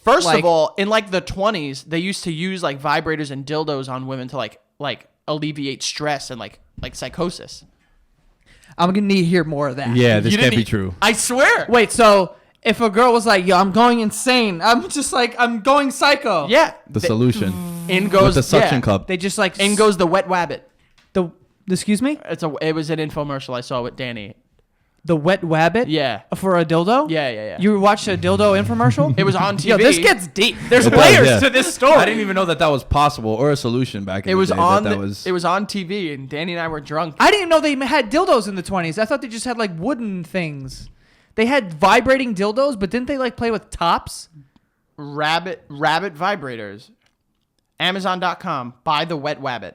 First of all, in like the 20s, they used to use like vibrators and dildos on women to like alleviate stress and like psychosis. I'm gonna need to hear more of that. Yeah, this can't be true. I swear. Wait, so if a girl was like, "Yo, I'm going insane," I'm just like, "I'm going psycho." Yeah. The solution. In goes with the suction cup. They just like in goes the wet wabbit. Excuse me? It was an infomercial I saw with Danny. The wet wabbit? Yeah. For a dildo? Yeah. You watched a dildo infomercial? It was on TV. Yo, this gets deep. There's layers to this story. I didn't even know that was possible or a solution back in the day. It was on TV, and Danny and I were drunk. I didn't know they had dildos in the 20s. I thought they just had like wooden things. They had vibrating dildos, but didn't they like play with tops? Rabbit vibrators. Amazon.com. Buy the wet wabbit.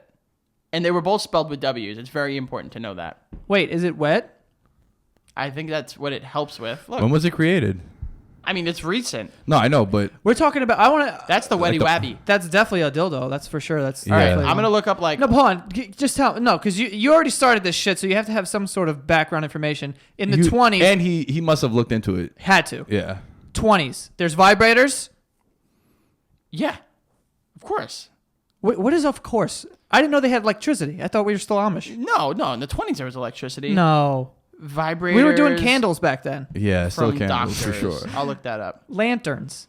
And they were both spelled with W's. It's very important to know that. Wait, is it wet? I think that's what it helps with. Look, when was it created? I mean, it's recent. No, I know, but we're talking about. I want to. That's the wetty wabby. That's definitely a dildo. That's for sure. That's all right. I'm gonna look up like. No, hold on. Just tell. No, because you already started this shit, so you have to have some sort of background information. In the 20s, and he must have looked into it. Had to. Yeah. 20s. There's vibrators. Yeah, of course. What is of course? I didn't know they had electricity. I thought we were still Amish. No. In the 20s there was electricity. No. Vibrators. We were doing candles back then. Yeah, still candles doctors. for sure. I'll look that up. Lanterns.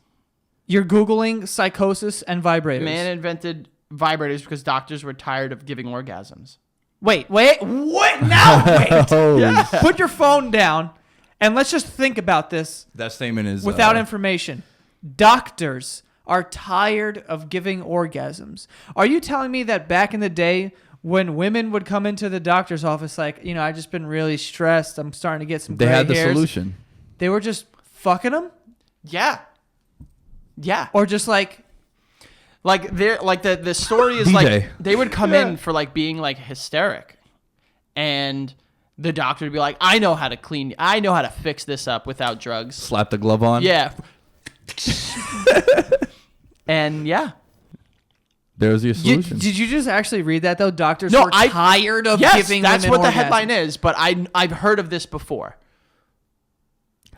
You're Googling psychosis and vibrators. Man invented vibrators because doctors were tired of giving orgasms. Wait. Now wait. Yeah. Put your phone down and let's just think about this. That statement is without information. Doctors are tired of giving orgasms. Are you telling me that back in the day when women would come into the doctor's office like, I've just been really stressed, I'm starting to get some gray hairs. They had the solution. They were just fucking them? Yeah. Or just like they're like the story is DJ. like they would come in for like being like hysteric, and the doctor would be like, I know how to fix this up without drugs. Slap the glove on. Yeah. And yeah. There's your solution. Did you just actually read that though? Doctors were tired of giving that's women what orgasms. the headline is, but I've heard of this before.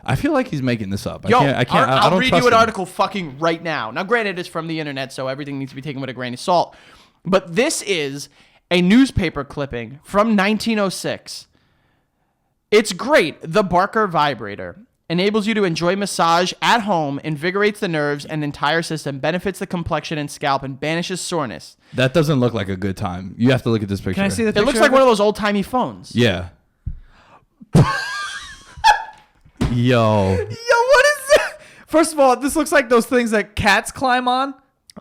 I feel like he's making this up. Yo, I can't. I I'll don't read trust you an him. article fucking right now. Now, granted, it's from the internet, so everything needs to be taken with a grain of salt. But this is a newspaper clipping from 1906. It's great. The Barker vibrator enables you to enjoy massage at home, invigorates the nerves and entire system, benefits the complexion and scalp, and banishes soreness. That doesn't look like a good time. You have to look at this picture. Can I see the picture? It looks like one of those old-timey phones. Yeah. Yo, what is that? First of all, this looks like those things that cats climb on.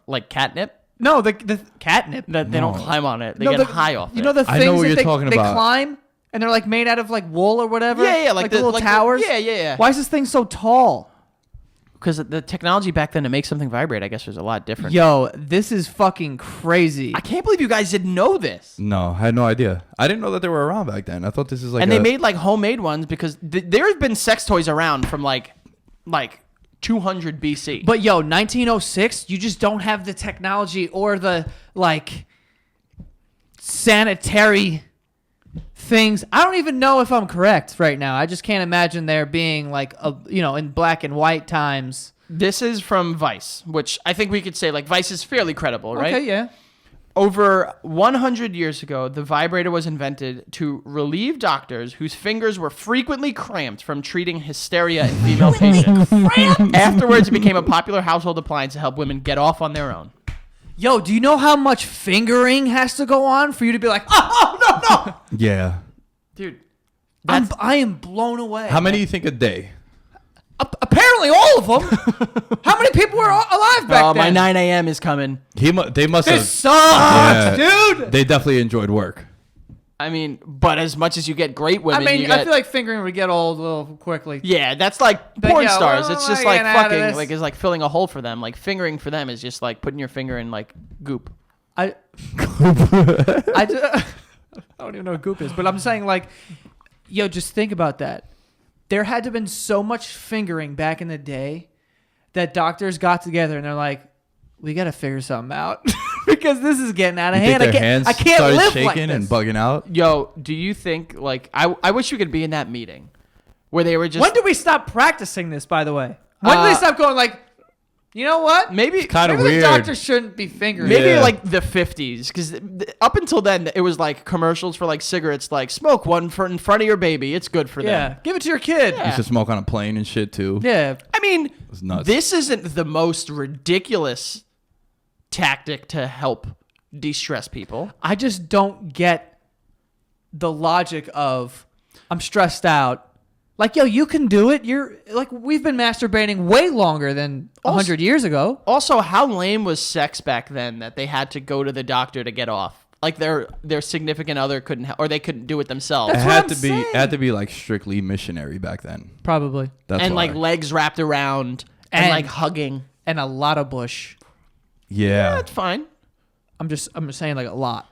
Like catnip? No, the catnip. They don't climb on it. They No, get high off it. You know the I things know what that you're they talking about. climb and they're like made out of like wool or whatever? Yeah, like the little like towers? Yeah. Why is this thing so tall? Because the technology back then to make something vibrate, I guess, was a lot different. Yo, this is fucking crazy. I can't believe you guys didn't know this. no, I had no idea. I didn't know that they were around back then. I thought this is like. And they made like homemade ones because there have been sex toys around from like 200 BC. But yo, 1906, you just don't have the technology or the like sanitary things. I don't even know if I'm correct right now. I just can't imagine there being like in black and white times. This is from Vice, which I think we could say like Vice is fairly credible, right? Okay, yeah. Over 100 years ago, the vibrator was invented to relieve doctors whose fingers were frequently cramped from treating hysteria in female patients. Afterwards, it became a popular household appliance to help women get off on their own. Yo, do you know how much fingering has to go on for you to be like, oh no. Yeah. Dude, I am blown away. How many do you think a day? Apparently all of them. How many people were alive back then? My 9 a.m. is coming. They must have. This sucks, dude. They definitely enjoyed work. I mean, but as much as you get great women, I feel like fingering would get old a little quickly. Yeah, that's like porn stars. It's just like fucking, like it's like filling a hole for them. Like fingering for them is just like putting your finger in like goop. I don't even know what goop is, but I'm saying like, yo, just think about that. There had to have been so much fingering back in the day that doctors got together and they're like, we got to figure something out because this is getting out of hand. I can't live shaking like this. and bugging out. Yo, do you think like I wish you could be in that meeting where they were just. When did we stop practicing this? By the way, when did they stop going like? You know what? Maybe Kind of Maybe weird. the doctor shouldn't be fingering. Maybe Yeah. like the 50s, because up until then it was like commercials for like cigarettes, like smoke one in front of your baby. It's good for Yeah, them. give it to your kid. Yeah. Used to smoke on a plane and shit too. Yeah. I mean, It's nuts. this isn't the most ridiculous tactic to help de-stress people. I just don't get the logic of I'm stressed out. Like, yo, you can do it. You're like, we've been masturbating way longer than 100 years ago. Also, how lame was sex back then that they had to go to the doctor to get off? Like their significant other couldn't, or they couldn't do it themselves. That's it what had I'm to be. saying. It had to be like strictly missionary back then. Probably. That's and why. like legs wrapped around and And- like hugging. And a lot of bush. yeah. That's fine. I'm just saying like a lot.